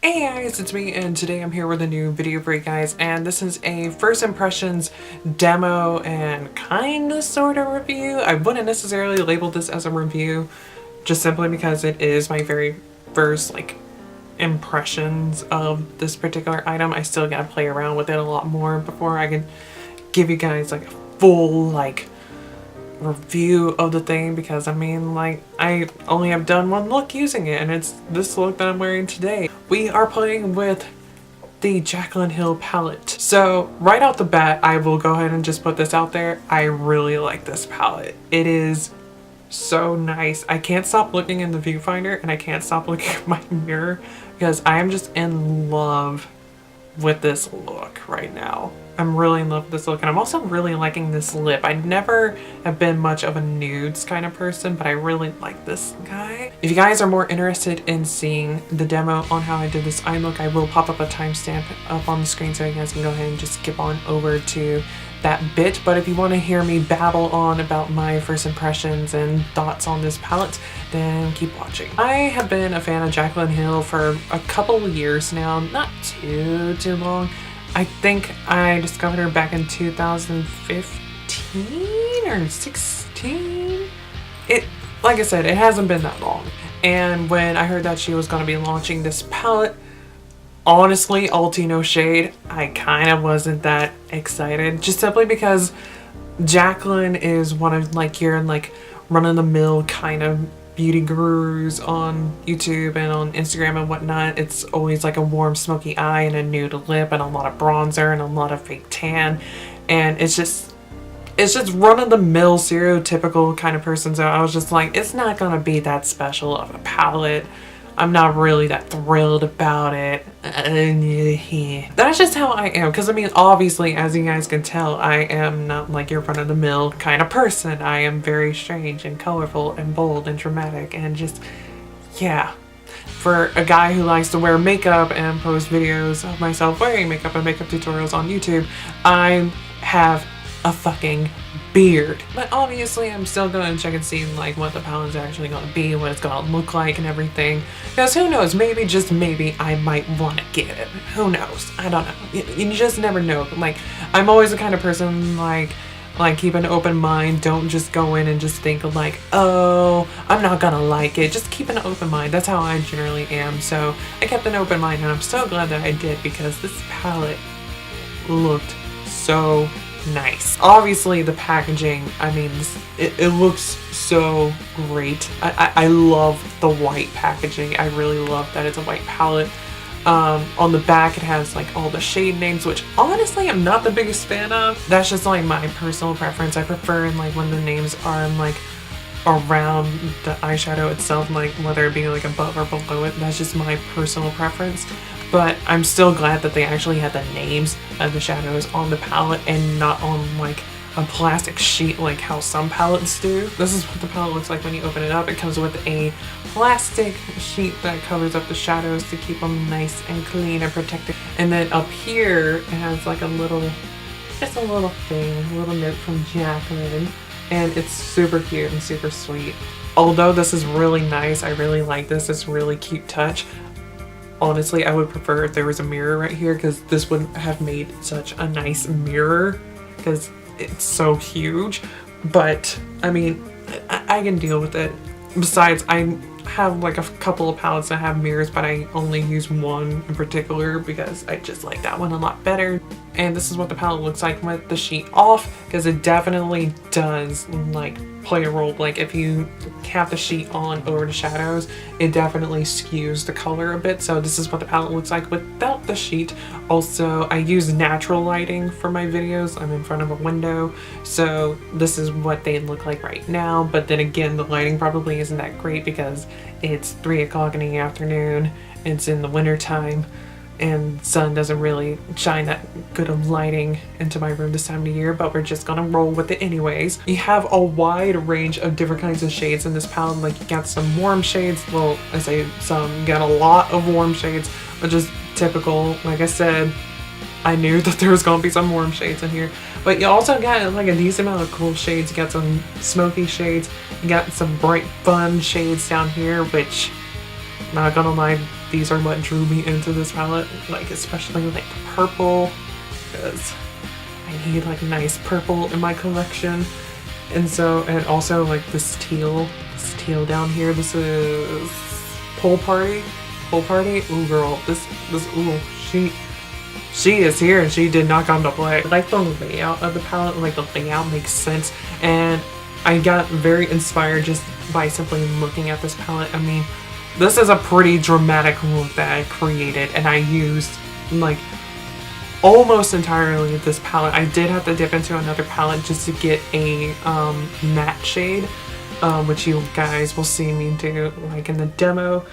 Hey guys, it's me, and today I'm here with a new video for you guys, and this is a first impressions demo and kinda sorta review. I wouldn't necessarily label this as a review, just simply because it is my very first impressions of this particular item. I still gotta play around with it a lot more before I can give you guys a full review of the thing, because I mean, I only have done one look using it, and it's this look that I'm wearing today. We are playing with the Jaclyn Hill palette. So right off the bat, I will go ahead and just put this out there. I really like this palette. It is so nice. I can't stop looking in the viewfinder, and I can't stop looking at my mirror because I am just in love with this look right now. I'm really in love with this look, and I'm also really liking this lip. I never have been much of a nudes kind of person, but I really like this guy. If you guys are more interested in seeing the demo on how I did this eye look, I will pop up a timestamp up on the screen so you guys can go ahead and just skip on over to that bit. But if you want to hear me babble on about my first impressions and thoughts on this palette, then keep watching. I have been a fan of Jaclyn Hill for a couple of years now, not too long. I think I discovered her back in 2015 or 16. Like I said, it hasn't been that long. And when I heard that she was going to be launching this palette, honestly, all tea no shade, I kind of wasn't that excited, just simply because Jaclyn is one of your run-of-the-mill kind of beauty gurus on YouTube and on Instagram and whatnot. It's always a warm smoky eye and a nude lip and a lot of bronzer and a lot of fake tan, and it's just run-of-the-mill stereotypical kind of person. So I was just like, it's not gonna be that special of a palette. I'm not really that thrilled about it. That's just how I am. Because I mean, obviously, as you guys can tell, I am not your run-of-the-mill kind of person. I am very strange and colorful and bold and dramatic and just, yeah. For a guy who likes to wear makeup and post videos of myself wearing makeup and makeup tutorials on YouTube, I have a fucking beard. But obviously I'm still going to check and see what the palette's actually going to be, what it's going to look like and everything, because who knows, maybe, just maybe, I might want to get it. Who knows? I don't know. You just never know. I'm always the kind of person keep an open mind. Don't just go in and just think oh, I'm not gonna like it. Just keep an open mind. That's how I generally am. So I kept an open mind, and I'm so glad that I did, because this palette looked so nice. Obviously the packaging, I mean, it looks so great. I love the white packaging. I really love that it's a white palette. On the back it has all the shade names, which honestly I'm not the biggest fan of. That's just my personal preference. I prefer when the names are around the eyeshadow itself, whether it be above or below it. That's just my personal preference. But I'm still glad that they actually had the names of the shadows on the palette and not on a plastic sheet like how some palettes do. This is what the palette looks like when you open it up. It comes with a plastic sheet that covers up the shadows to keep them nice and clean and protected. And then up here it has just a little thing, a little note from Jaclyn, and it's super cute and super sweet. Although this is really nice, I really like this. It's a really cute touch. Honestly, I would prefer if there was a mirror right here, because this would have made such a nice mirror, because it's so huge. But I mean, I can deal with it. Besides, I have a couple of palettes that have mirrors, but I only use one in particular because I just like that one a lot better. And this is what the palette looks like with the sheet off, because it definitely does play a role. If you have the sheet on over the shadows, it definitely skews the color a bit. So this is what the palette looks like without the sheet. Also, I use natural lighting for my videos. I'm in front of a window, so this is what they look like right now. But then again, the lighting probably isn't that great because it's 3 o'clock in the afternoon, it's in the winter time, and sun doesn't really shine that good of lighting into my room this time of the year, but we're just gonna roll with it anyways. You have a wide range of different kinds of shades in this palette. You got some warm shades. Well, I say some, you got a lot of warm shades, which is typical. Like I said, I knew that there was gonna be some warm shades in here, but you also got a decent amount of cool shades. You got some smoky shades, you got some bright fun shades down here, which, not gonna lie, these are what drew me into this palette, like especially like the purple, because I need like nice purple in my collection. And so, and also like this teal down here. This is Pool Party. Ooh girl, ooh, she is here and she did not come to play. I like the layout of the palette, like the layout makes sense, and I got very inspired just by simply looking at this palette. I mean, this is a pretty dramatic look that I created, and I used like almost entirely this palette. I did have to dip into another palette just to get a matte shade, which you guys will see me do like in the demo,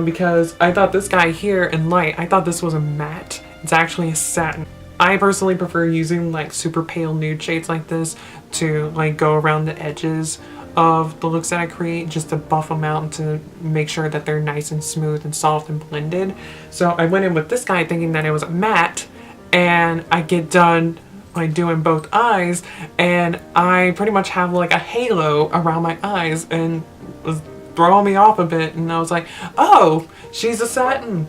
because I thought this guy here in light, I thought this was a matte. It's actually a satin. I personally prefer using like super pale nude shades like this to like go around the edges of the looks that I create, just to buff them out and to make sure that they're nice and smooth and soft and blended. So I went in with this guy thinking that it was a matte, and I get done like doing both eyes and I pretty much have like a halo around my eyes, and was throwing me off a bit, and I was like, oh, she's a satin,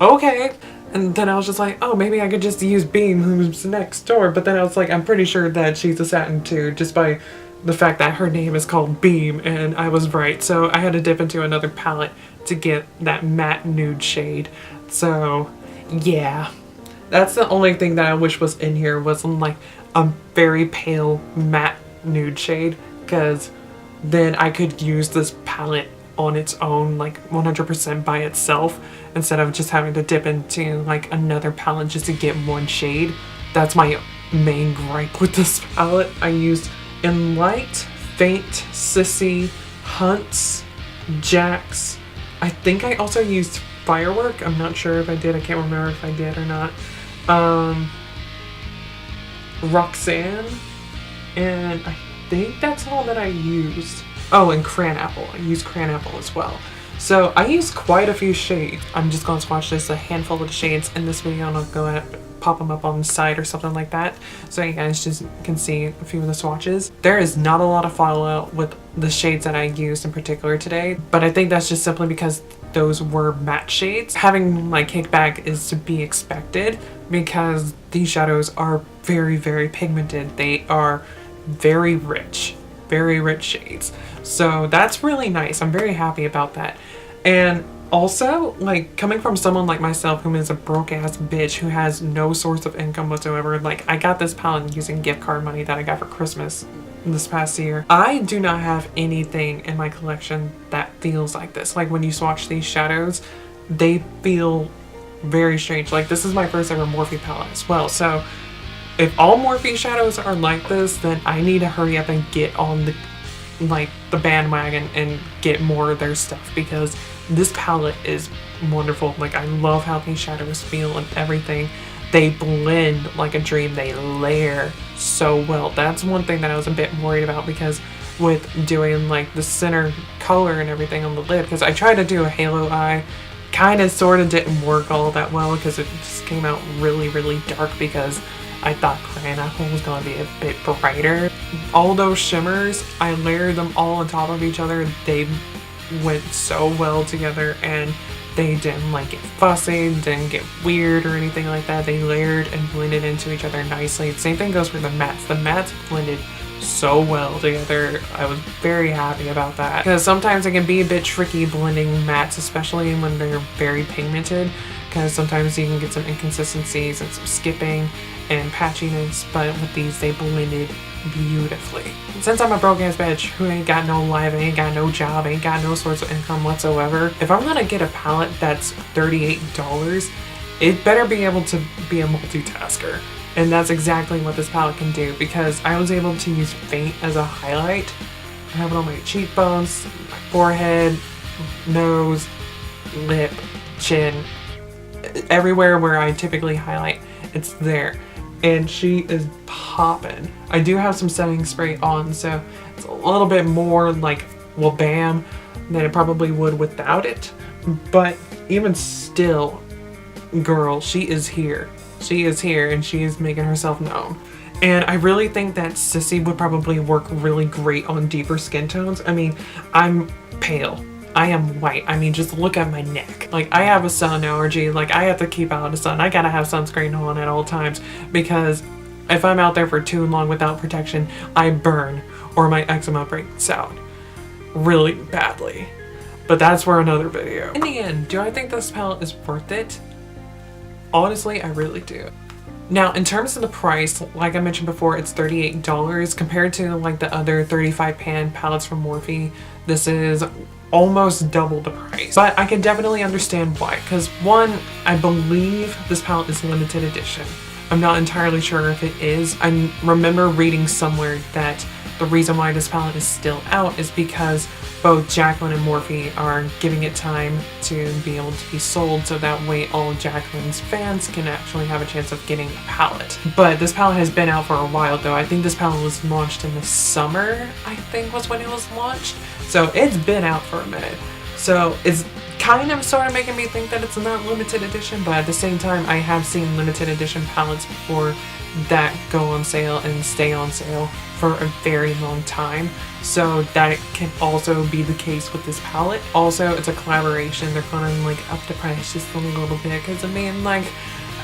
okay. And then I was just like, oh, maybe I could just use Beam, who's next door. But then I was like, I'm pretty sure that she's a satin too, just by the fact that her name is called Beam, and I was right. So I had to dip into another palette to get that matte nude shade. So yeah, that's the only thing that I wish was in here, was like a very pale matte nude shade, because then I could use this palette on its own, like 100% by itself, instead of just having to dip into like another palette just to get one shade. That's my main gripe with this palette. I used In Light, Faint, Sissy, Hunts, Jax. I think I also used Firework. I'm not sure if I did. I can't remember if I did or not. Roxanne, and I think that's all that I used. Oh, and Cran Apple. I used Cran Apple as well. So I used quite a few shades. I'm just going to swatch this a handful of shades in this video, and I'll go ahead and pop them up on the side or something like that, so you guys just can see a few of the swatches. There is not a lot of fallout with the shades that I used in particular today, but I think that's just simply because those were matte shades. Having like kickback is to be expected, because these shadows are very, very pigmented. They are very rich shades. So that's really nice. I'm very happy about that. And also, like, coming from someone like myself who is a broke ass bitch who has no source of income whatsoever, like, I got this palette using gift card money that I got for Christmas this past year. I do not have anything in my collection that feels like this. Like, when you swatch these shadows, they feel very strange. Like, this is my first ever Morphe palette as well. So if all Morphe shadows are like this, then I need to hurry up and get on the bandwagon and get more of their stuff, because this palette is wonderful. Like, I love how these shadows feel and everything. They blend like a dream. They layer so well. That's one thing that I was a bit worried about, because with doing like the center color and everything on the lid, because I tried to do a halo eye, kind of sort of didn't work all that well, because it just came out really, really dark, because I thought Cran Apple was going to be a bit brighter. All those shimmers, I layered them all on top of each other. They went so well together, and they didn't like get fussy, didn't get weird or anything like that. They layered and blended into each other nicely. Same thing goes for the mattes. The mattes blended so well together. I was very happy about that, because sometimes it can be a bit tricky blending mattes, especially when they're very pigmented, because sometimes you can get some inconsistencies and some skipping and patchiness, but with these they blended beautifully. Since I'm a broke ass bitch who ain't got no life, ain't got no job, ain't got no source of income whatsoever, if I'm gonna get a palette that's $38, it better be able to be a multitasker. And that's exactly what this palette can do, because I was able to use Faint as a highlight. I have it on my cheekbones, my forehead, nose, lip, chin, everywhere where I typically highlight, it's there. And she is popping. I do have some setting spray on, so it's a little bit more like, well, bam, than it probably would without it. But even still, girl, she is here. She is here, and she is making herself known. And I really think that Sissy would probably work really great on deeper skin tones. I mean, I'm pale. I am white. I mean, just look at my neck. Like, I have a sun allergy. Like, I have to keep out of the sun. I gotta have sunscreen on at all times because if I'm out there for too long without protection, I burn or my eczema breaks out really badly. But that's for another video. In the end, do I think this palette is worth it? Honestly, I really do. Now, in terms of the price, like I mentioned before, it's $38 compared to like the other 35 pan palettes from Morphe. This is almost double the price, but I can definitely understand why. Because one, I believe this palette is limited edition. I'm not entirely sure if it is. I remember reading somewhere that the reason why this palette is still out is because both Jaclyn and Morphe are giving it time to be able to be sold, so that way all of Jaclyn's fans can actually have a chance of getting the palette. But this palette has been out for a while though. I think this palette was launched in the summer, I think was when it was launched. So it's been out for a minute. So it's kind of sort of making me think that it's not limited edition, but at the same time I have seen limited edition palettes before that go on sale and stay on sale for a very long time. So that can also be the case with this palette. Also, it's a collaboration. They're gonna like up the price just a little bit because I mean, like,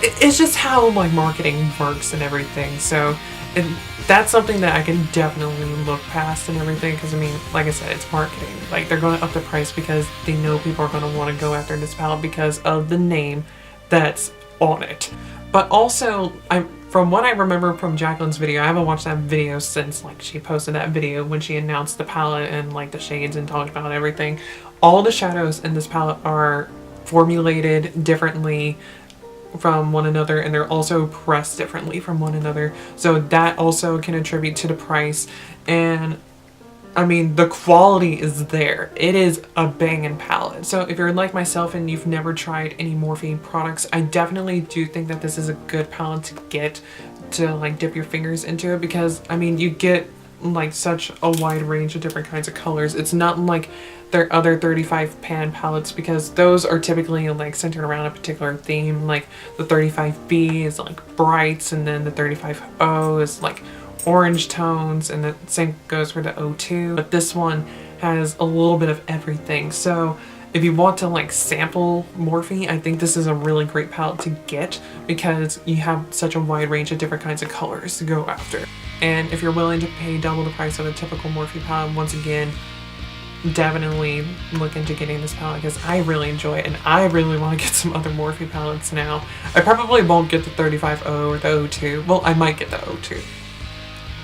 it's just how like marketing works and everything. So that's something that I can definitely look past and everything because I mean, like I said, it's marketing. Like, they're gonna up the price because they know people are gonna want to go after this palette because of the name that's on it. But also, from what I remember from Jaclyn's video, I haven't watched that video since like she posted that video when she announced the palette and like the shades and talked about everything. All the shadows in this palette are formulated differently from one another, and they're also pressed differently from one another. So that also can attribute to the price. And I mean, the quality is there. It is a banging palette. So if you're like myself and you've never tried any Morphe products, I definitely do think that this is a good palette to get to like dip your fingers into it because I mean, you get like such a wide range of different kinds of colors. It's not like their other 35 pan palettes because those are typically like centered around a particular theme. Like the 35B is like brights, and then the 35O is like orange tones, and the same goes for the O2. But this one has a little bit of everything. So if you want to like sample Morphe, I think this is a really great palette to get because you have such a wide range of different kinds of colors to go after. And if you're willing to pay double the price of a typical Morphe palette, once again, definitely look into getting this palette because I really enjoy it and I really want to get some other Morphe palettes now. I probably won't get the 35O or the O2. Well, I might get the O2.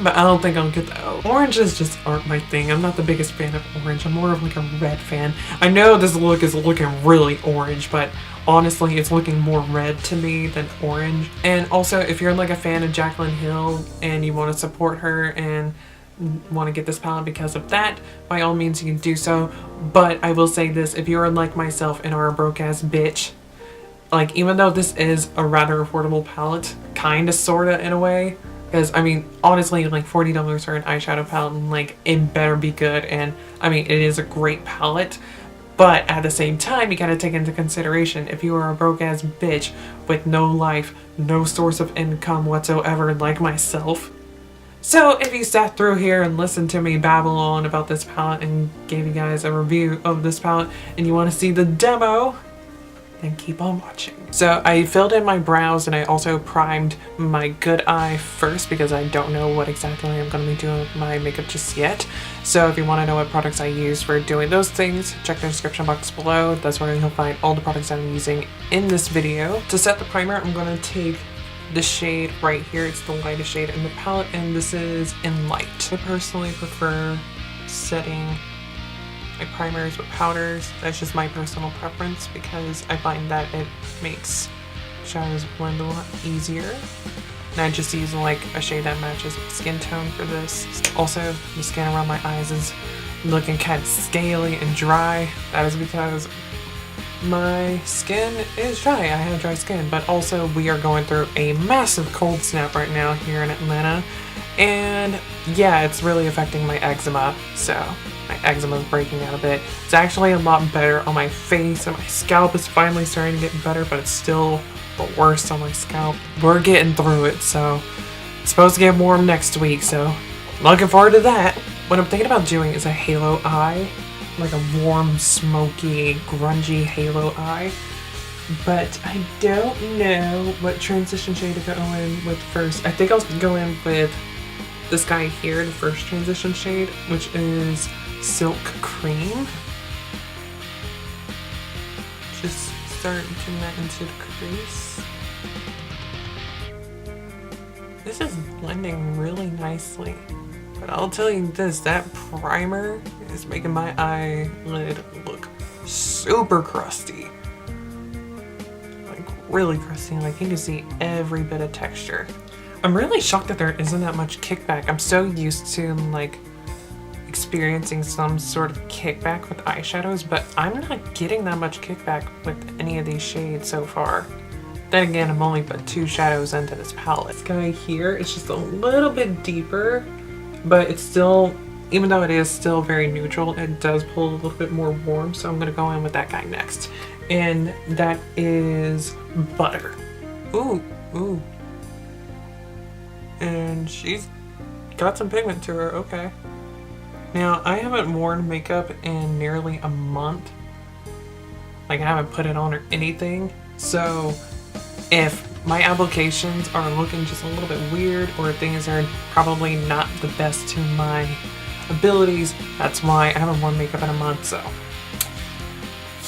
But I don't think I'll get the O. Oranges just aren't my thing. I'm not the biggest fan of orange. I'm more of like a red fan. I know this look is looking really orange, but honestly, it's looking more red to me than orange. And also, if you're like a fan of Jaclyn Hill and you want to support her and want to get this palette because of that, by all means you can do so. But I will say this, if you're like myself and are a broke ass bitch, like even though this is a rather affordable palette, kinda sorta in a way, because I mean honestly like $40 for an eyeshadow palette, like it better be good. And I mean it is a great palette, but at the same time you gotta take into consideration if you are a broke ass bitch with no life, no source of income whatsoever like myself. So if you sat through here and listened to me babble on about this palette and gave you guys a review of this palette and you want to see the demo, then keep on watching. So I filled in my brows and I also primed my good eye first because I don't know what exactly I'm going to be doing with my makeup just yet. So if you want to know what products I use for doing those things, check the description box below. That's where you'll find all the products I'm using in this video. To set the primer, I'm going to take the shade right here. It's the lightest shade in the palette, and this is in Light. I personally prefer setting my primers with powders. That's just my personal preference because I find that it makes shadows blend a lot easier. And I just use like a shade that matches my skin tone for this. Also, the skin around my eyes is looking kind of scaly and dry. That is because my skin is dry. I have dry skin, but also we are going through a massive cold snap right now here in Atlanta, and yeah, it's really affecting my eczema. So my eczema is breaking out a bit. It's actually a lot better on my face, and my scalp is finally starting to get better, but it's still the worst on my scalp. We're getting through it, so it's supposed to get warm next week, so looking forward to that. What I'm thinking about doing is a halo eye like a warm, smoky, grungy halo eye. But I don't know what transition shade to go in with first. I think I'll go in with this guy here, the first transition shade, which is Silk Cream. Just start putting that into the crease. This is blending really nicely. But I'll tell you this, that primer is making my eyelid look super crusty. Really crusty, like you can see every bit of texture. I'm really shocked that there isn't that much kickback. I'm so used to like experiencing some sort of kickback with eyeshadows, but I'm not getting that much kickback with any of these shades so far. Then again, I'm only put 2 shadows into this palette. This guy here is just a little bit deeper, but it's still, even though it is still very neutral, it does pull a little bit more warm, so I'm gonna go in with that guy next. And that is Butter. Ooh, ooh. And she's got some pigment to her, okay. Now, I haven't worn makeup in nearly a month. Like, I haven't put it on or anything. So, if my applications are looking just a little bit weird or things are probably not the best to my abilities, that's why I haven't worn makeup in a month, so.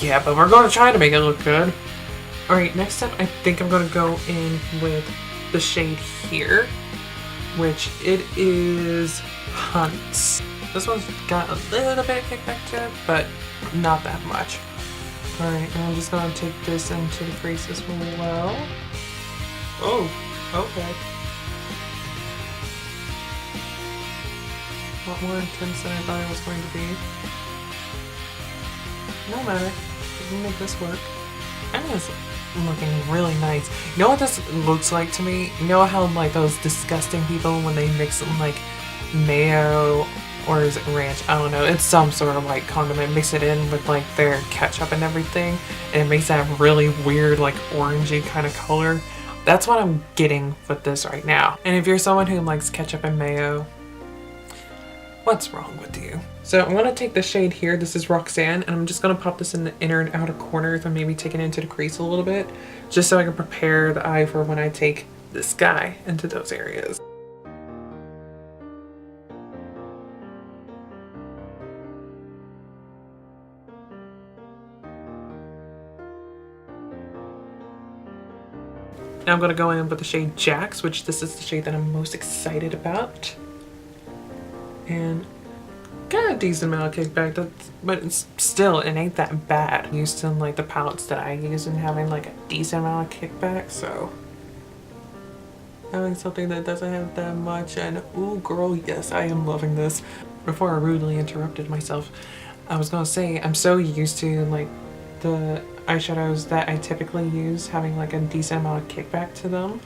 Yeah, but we're gonna try to make it look good. Alright, next up I think I'm gonna go in with the shade here, which it is Hunts. This one's got a little bit of kickback to it, but not that much. Alright, and I'm just gonna take this into the crease as well. Oh, okay. A lot more intense than I thought it was going to be. No matter. We can make this work. I think it's looking really nice. You know what this looks like to me? You know how like those disgusting people when they mix like mayo or is it ranch? I don't know. It's some sort of like condiment. Mix it in with like their ketchup and everything, and it makes that really weird like orangey kind of color. That's what I'm getting with this right now. And if you're someone who likes ketchup and mayo, what's wrong with you? So I'm gonna take the shade here. This is Roxanne, and I'm just gonna pop this in the inner and outer corners and maybe take it into the crease a little bit, just so I can prepare the eye for when I take this guy into those areas. Now I'm gonna go in with the shade Jax, which this is the shade that I'm most excited about. And got a decent amount of kickback, but it's still, it ain't that bad. I'm used to like the palettes that I use and having like a decent amount of kickback, so having something that doesn't have that much, and ooh girl, yes, I am loving this. Before I rudely interrupted myself, I was gonna say I'm so used to like the eyeshadows that I typically use having like a decent amount of kickback to them,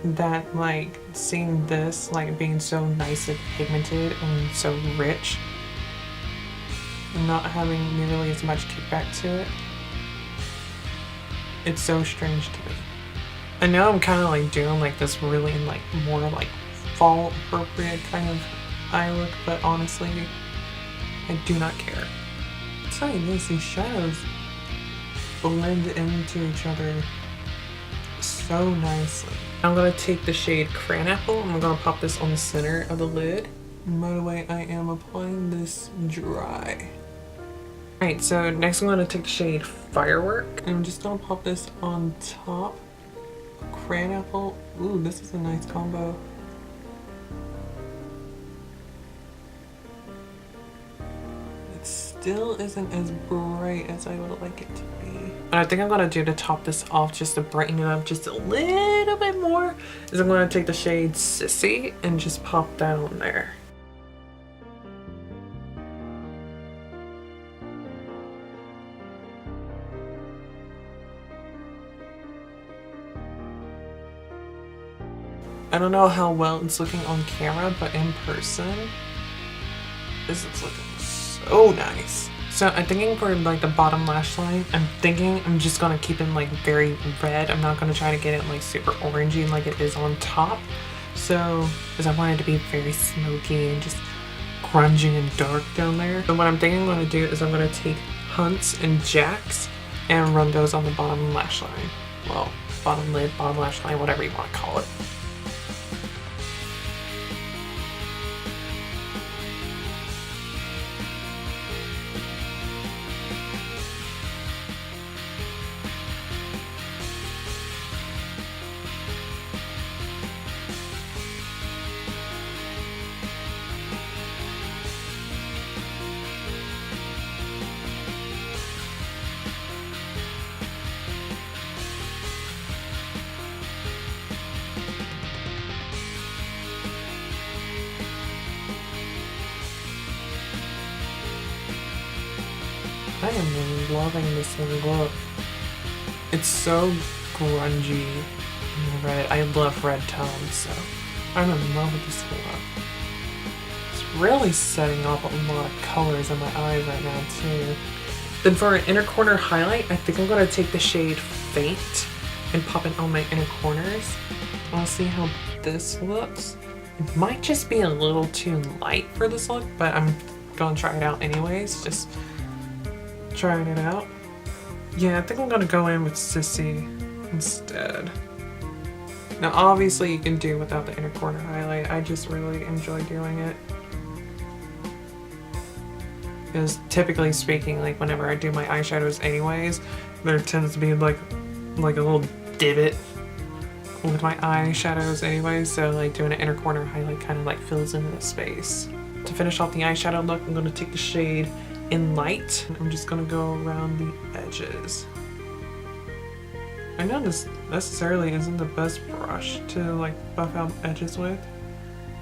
that like seeing this like being so nice and pigmented and so rich and not having nearly as much kickback to it, it's so strange to me. I know I'm kind of like doing like this really like more like fall appropriate kind of eye look, but honestly I do not care. I'll tell you this, these shadows blend into each other so nicely. I'm gonna take the shade Cranapple and I'm gonna pop this on the center of the lid. And by the way, I am applying this dry. Alright, so next I'm gonna take the shade Firework and I'm just gonna pop this on top. Cranapple. Ooh, this is a nice combo. It still isn't as bright as I would like it to be. What I think I'm gonna do to top this off, just to brighten it up just a little bit more, is I'm gonna take the shade Sissy and just pop that on there. I don't know how well it's looking on camera, but in person, this is looking so nice. So I'm thinking for like the bottom lash line, I'm thinking I'm just gonna keep it like very red. I'm not gonna try to get it like super orangey like it is on top. So, because I want it to be very smoky and just grungy and dark down there. So what I'm thinking I'm going to do is I'm going to take Hunts and Jacks and run those on the bottom lash line. Well, bottom lid, bottom lash line, whatever you want to call it. I am loving this look. It's so grungy and red. I love red tones, so I'm in love with this look. It's really setting off a lot of colors in my eyes right now too. Then for an inner corner highlight, I think I'm going to take the shade Faint and pop it on my inner corners. I'll see how this looks. It might just be a little too light for this look, but I'm going to try it out anyways. Just trying it out. Yeah, I think I'm gonna go in with Sissy instead. Now obviously you can do without the inner corner highlight. I just really enjoy doing it. Because typically speaking, like whenever I do my eyeshadows anyways, there tends to be like a little divot with my eyeshadows anyways, so like doing an inner corner highlight kind of like fills in the space. To finish off the eyeshadow look, I'm gonna take the shade In Light. I'm just gonna go around the edges. I know this necessarily isn't the best brush to like buff out edges with.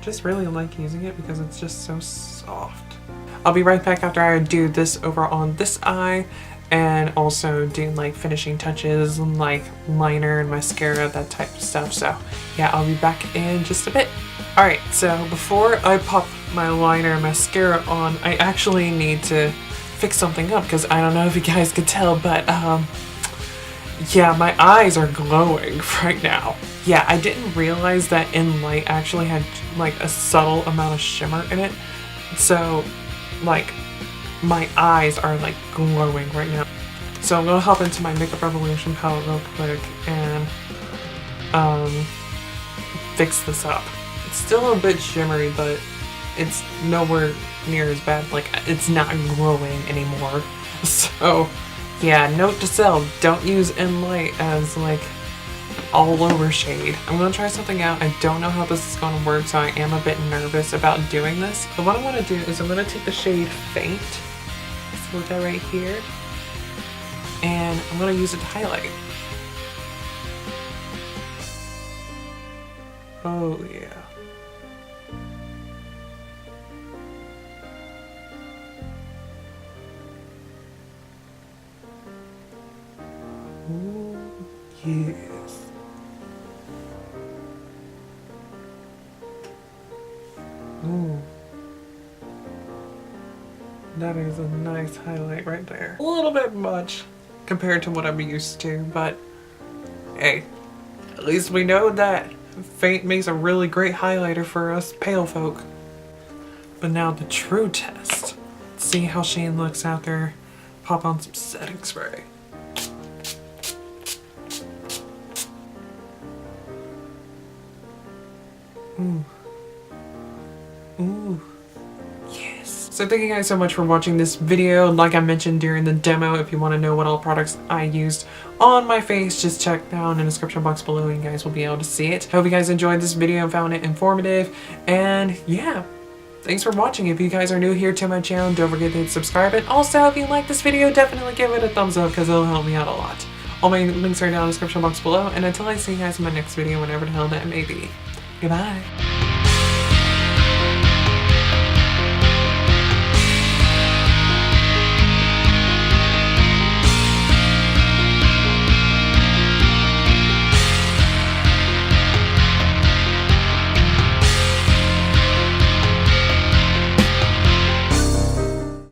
Just really like using it because it's just so soft. I'll be right back after I do this over on this eye and also do like finishing touches and like liner and mascara, that type of stuff. So yeah, I'll be back in just a bit. Alright, so before I pop my liner and mascara on, I actually need to fix something up because I don't know if you guys could tell, but yeah, my eyes are glowing right now. Yeah, I didn't realize that In Light actually had like a subtle amount of shimmer in it. So like my eyes are like glowing right now. So I'm gonna hop into my Makeup Revolution palette real quick and fix this up. It's still a bit shimmery, but it's nowhere near as bad. Like, it's not glowing anymore. So yeah, note to self, don't use In Light as like all over shade. I'm gonna try something out. I don't know how this is gonna work, so I am a bit nervous about doing this. But what I'm gonna do is I'm gonna take the shade Faint, this little guy right here, and I'm gonna use it to highlight. Oh yeah. Ooh, yes. Ooh. That is a nice highlight right there. A little bit much compared to what I'm used to, but hey, at least we know that Faint makes a really great highlighter for us pale folk. But now the true test. Let's see how Shane looks after pop on some setting spray. Ooh. Ooh. Yes. So thank you guys so much for watching this video. Like I mentioned during the demo, if you want to know what all products I used on my face, just check down in the description box below and you guys will be able to see it. Hope you guys enjoyed this video and found it informative. And yeah, thanks for watching. If you guys are new here to my channel, don't forget to hit subscribe. And also, if you like this video, definitely give it a thumbs up because it'll help me out a lot. All my links are down in the description box below. And until I see you guys in my next video, whenever the hell that may be. Goodbye.